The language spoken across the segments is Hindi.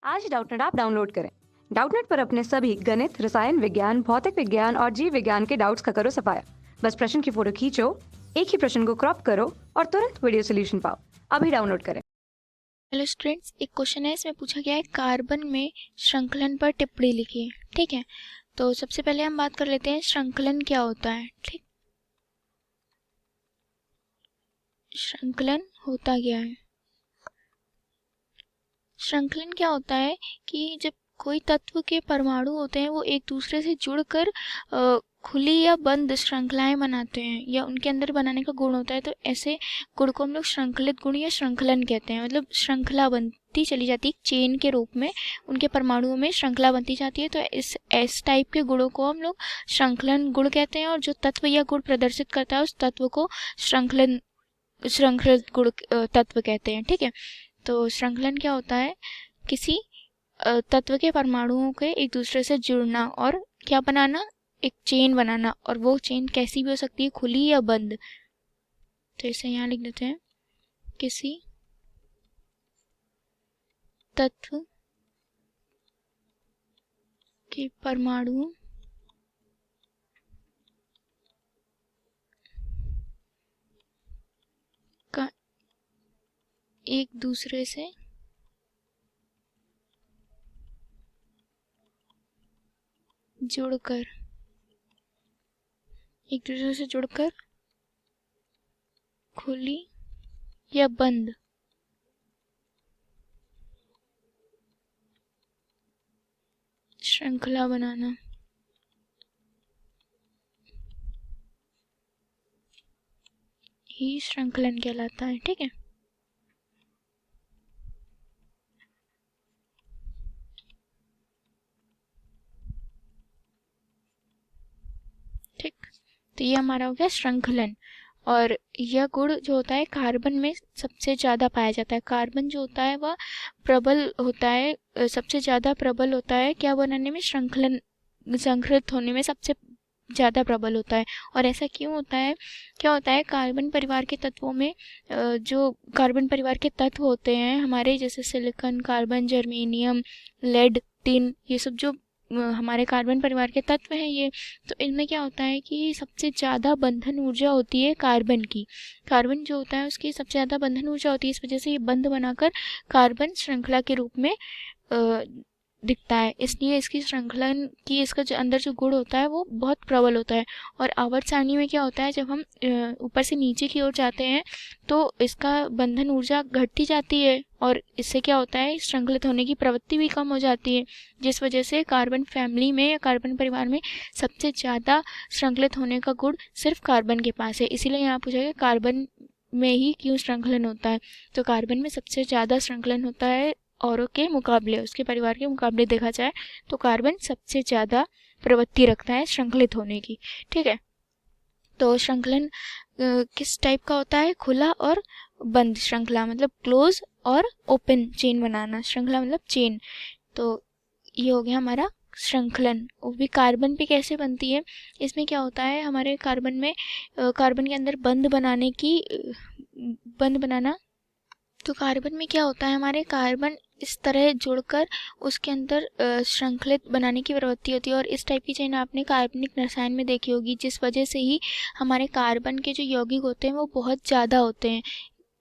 आज ही डाउटनेट ऐप डाउनलोड करें। डाउटनेट पर अपने सभी गणित, रसायन विज्ञान, भौतिक विज्ञान और जीव विज्ञान के डाउट्स का करो सफाया। बस प्रश्न की फोटो खींचो, एक ही प्रश्न को क्रॉप करो और तुरंत वीडियो सोल्यूशन पाओ। अभी डाउनलोड करें। हेलो स्टूडेंट्स, एक क्वेश्चन है, इसमें पूछा गया है कार्बन में श्रृंखलन पर टिप्पणी लिखिए। ठीक है, तो सबसे पहले हम बात कर लेते हैं श्रृंखलन क्या होता है। ठीक, श्रृंखलन होता क्या है? श्रृंखलन क्या होता है कि जब कोई तत्व के परमाणु होते हैं वो एक दूसरे से जुड़कर खुली या बंद श्रृंखलाएं बनाते हैं या उनके अंदर बनाने का गुण होता है, तो ऐसे गुण को हम लोग श्रृंखलित गुण या श्रृंखलन कहते हैं। मतलब श्रृंखला बनती चली जाती है, चेन के रूप में उनके परमाणुओं में श्रृंखला बनती जाती है। तो इस टाइप के गुणों को हम लोग श्रृंखलन गुण कहते हैं, और जो तत्व या गुण प्रदर्शित करता है उस तत्व को श्रृंखलित गुण तत्व कहते हैं। ठीक है, तो श्रृंखलन क्या होता है? किसी तत्व के परमाणुओं के एक दूसरे से जुड़ना और क्या बनाना, एक चेन बनाना, और वो चेन कैसी भी हो सकती है, खुली या बंद। तो इसे यहाँ लिख देते हैं, किसी तत्व के परमाणुओं का एक दूसरे से जुड़कर खुली या बंद श्रृंखला बनाना ही श्रृंखलन कहलाता है। ठीक है, ठीक, तो ये हमारा हो गया श्रृंखलन। और यह गुण जो होता है कार्बन में सबसे ज़्यादा पाया जाता है। कार्बन जो होता है वह प्रबल होता है, सबसे ज़्यादा प्रबल होता है क्या बनाने में, संकृत होने में सबसे ज़्यादा प्रबल होता है। और ऐसा क्यों होता है? क्या होता है, कार्बन परिवार के तत्वों में जो कार्बन परिवार के तत्व होते हैं हमारे, जैसे silicon, carbon, germanium, lead, tin, ये सब जो हमारे कार्बन परिवार के तत्व हैं ये, तो इनमें क्या होता है कि सबसे ज़्यादा बंधन ऊर्जा होती है कार्बन की। कार्बन जो होता है उसकी सबसे ज़्यादा बंधन ऊर्जा होती है, इस वजह से ये बंध बनाकर कार्बन श्रृंखला के रूप में दिखता है। इसलिए इसकी श्रृंखलन की इसका जो अंदर जो गुण होता है वो बहुत प्रबल होता है। और आवर्त सारणी में क्या होता है, जब हम ऊपर से नीचे की ओर जाते हैं तो इसका बंधन ऊर्जा घटती जाती है, और इससे क्या होता है, श्रृंखलित होने की प्रवृत्ति भी कम हो जाती है, जिस वजह से कार्बन फैमिली में या कार्बन परिवार में सबसे ज़्यादा श्रृंखलित होने का गुण सिर्फ कार्बन के पास है। इसीलिए यहाँ पूछा गया कार्बन में ही क्यों श्रृंखलन होता है। तो कार्बन में सबसे ज़्यादा श्रृंखलन होता है, औरों के मुकाबले, उसके परिवार के मुकाबले देखा जाए तो कार्बन सबसे ज़्यादा प्रवृत्ति रखता है श्रृंखलित होने की। ठीक है, तो श्रृंखलन किस टाइप का होता है? खुला और बंद श्रृंखला, मतलब क्लोज और ओपन चेन बनाना। श्रृंखला मतलब चेन। तो ये हो गया हमारा श्रृंखलन। वो भी कार्बन पे कैसे बनती है? इसमें क्या होता है, हमारे कार्बन में कार्बन के अंदर बंध बनाना। तो कार्बन में क्या होता है, हमारे कार्बन इस तरह जुड़कर उसके अंदर श्रृंखलित बनाने की प्रवृत्ति होती है। और इस टाइप की चेन आपने कार्बनिक रसायन में देखी होगी, जिस वजह से ही हमारे कार्बन के जो यौगिक होते हैं वो बहुत ज़्यादा होते हैं।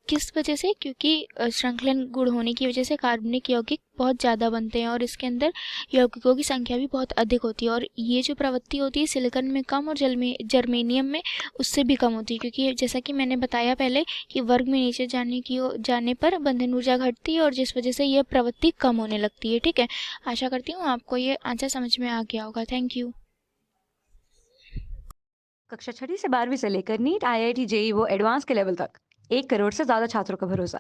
किस वजह से? क्योंकि श्रृंखलन गुण होने की वजह से कार्बनिक यौगिक बहुत ज़्यादा बनते हैं और इसके अंदर यौगिकों की संख्या भी बहुत अधिक होती है। और ये जो प्रवृत्ति होती है सिलिकॉन में कम और जर्मेनियम में उससे भी कम होती है, क्योंकि जैसा कि मैंने बताया पहले कि वर्ग में नीचे जाने पर बंधन ऊर्जा घटती है और जिस वजह से यह प्रवृत्ति कम होने लगती है। ठीक है, आशा करती हूँ आपको ये आंसर समझ में आ गया होगा। Thank you. कक्षा 6 से 12वीं से लेकर नीट, IIT, JEE वो एडवांस के लेवल तक 1 करोड़ से ज्यादा छात्रों का भरोसा।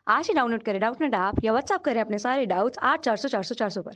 आज ही डाउनलोड करें डाउटनेट ऐप या व्हाट्सएप करें अपने सारे डाउट्स 8400 400 400 पर।